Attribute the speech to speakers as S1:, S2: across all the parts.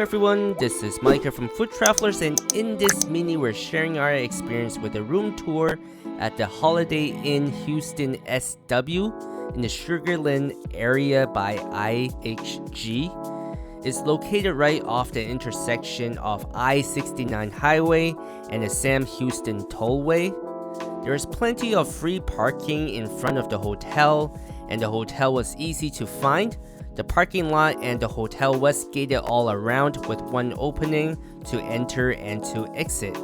S1: everyone, this is Micah from Food Travelers, and in this mini we're sharing our experience with a room tour at the Holiday Inn Houston SW in the Sugarland area by IHG. It's located right off the intersection of I-69 highway and the Sam Houston tollway. There is plenty of free parking in front of the hotel, and the hotel was easy to find. The parking lot and the hotel was gated all around with one opening to enter and to exit.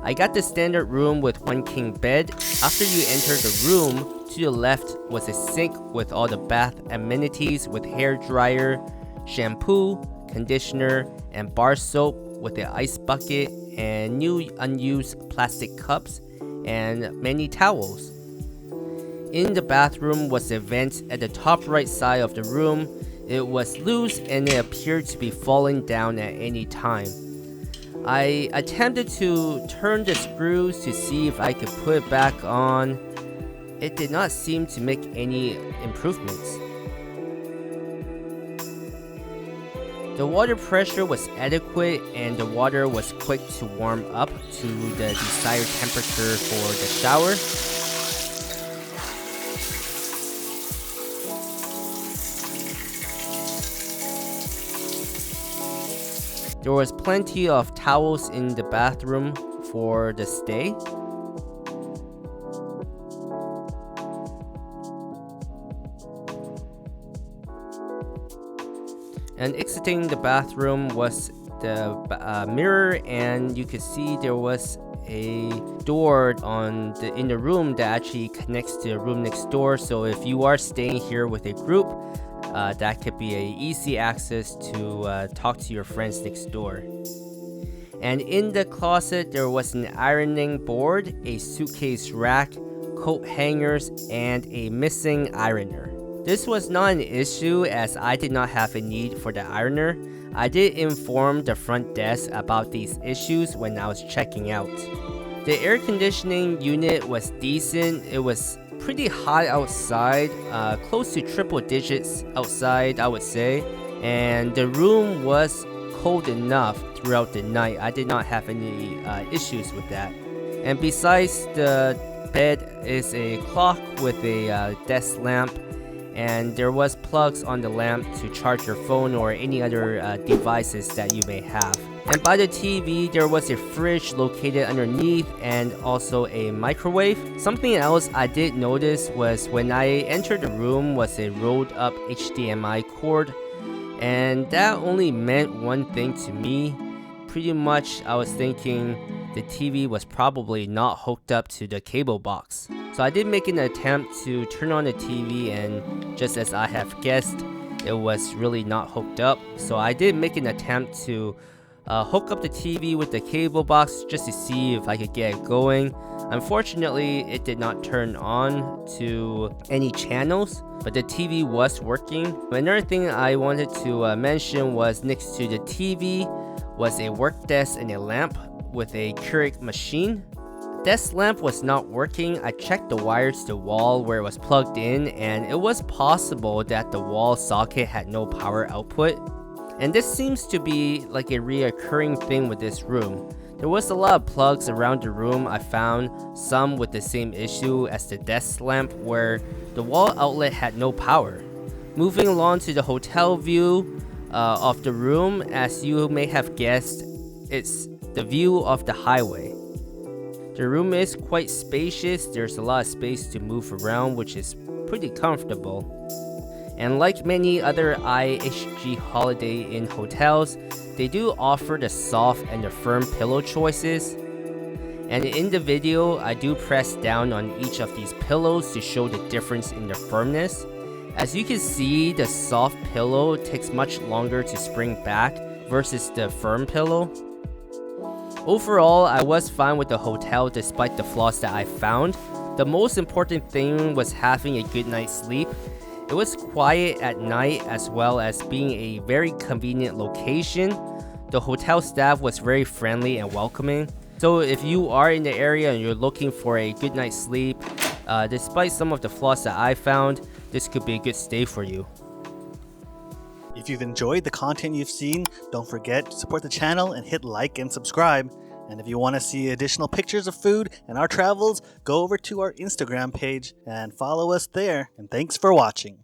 S1: I got the standard room with one king bed. After you enter the room, to the left was a sink with all the bath amenities with hair dryer, shampoo, conditioner, and bar soap with the ice bucket and new unused plastic cups and many towels. In the bathroom was a vent at the top right side of the room. It was loose and it appeared to be falling down at any time. I attempted to turn the screws to see if I could put it back on. It did not seem to make any improvements. The water pressure was adequate and the water was quick to warm up to the desired temperature for the shower. There was plenty of towels in the bathroom for the stay. And exiting the bathroom was the mirror, and you could see there was a door in the room that actually connects to the room next door. So if you are staying here with a group, that could be a easy access to talk to your friends next door. And in the closet there was an ironing board, a suitcase rack, coat hangers, and a missing ironer. This was not an issue as I did not have a need for the ironer. I did inform the front desk about these issues when I was checking out. The air conditioning unit was decent. It was pretty hot outside, close to triple digits outside, I would say, and the room was cold enough throughout the night. I did not have any issues with that. And besides the bed is a clock with a desk lamp, and there was plugs on the lamp to charge your phone or any other devices that you may have. And by the TV, there was a fridge located underneath and also a microwave. Something else I did notice was when I entered the room was a rolled up HDMI cord, and that only meant one thing to me. Pretty much I was thinking the TV was probably not hooked up to the cable box. So I did make an attempt to turn on the TV, and just as I have guessed, it was really not hooked up. So I did make an attempt to hook up the TV with the cable box just to see if I could get it going. Unfortunately, it did not turn on to any channels, but the TV was working. Another thing I wanted to mention was next to the TV was a work desk and a lamp with a Keurig machine. Desk lamp was not working. I checked the wires to the wall where it was plugged in, and it was possible that the wall socket had no power output. And this seems to be like a reoccurring thing with this room. There was a lot of plugs around the room. I found some with the same issue as the desk lamp where the wall outlet had no power. Moving along to the hotel view of the room, as you may have guessed, it's the view of the highway. The room is quite spacious. There's a lot of space to move around, which is pretty comfortable. And like many other IHG Holiday Inn hotels, they do offer the soft and the firm pillow choices. And in the video, I do press down on each of these pillows to show the difference in the firmness. As you can see, the soft pillow takes much longer to spring back versus the firm pillow. Overall, I was fine with the hotel despite the flaws that I found. The most important thing was having a good night's sleep. It was quiet at night as well as being a very convenient location. The hotel staff was very friendly and welcoming. So if you are in the area and you're looking for a good night's sleep, despite some of the flaws that I found, this could be a good stay for you.
S2: If you've enjoyed the content you've seen, don't forget to support the channel and hit like and subscribe. And if you want to see additional pictures of food and our travels, go over to our Instagram page and follow us there. And thanks for watching.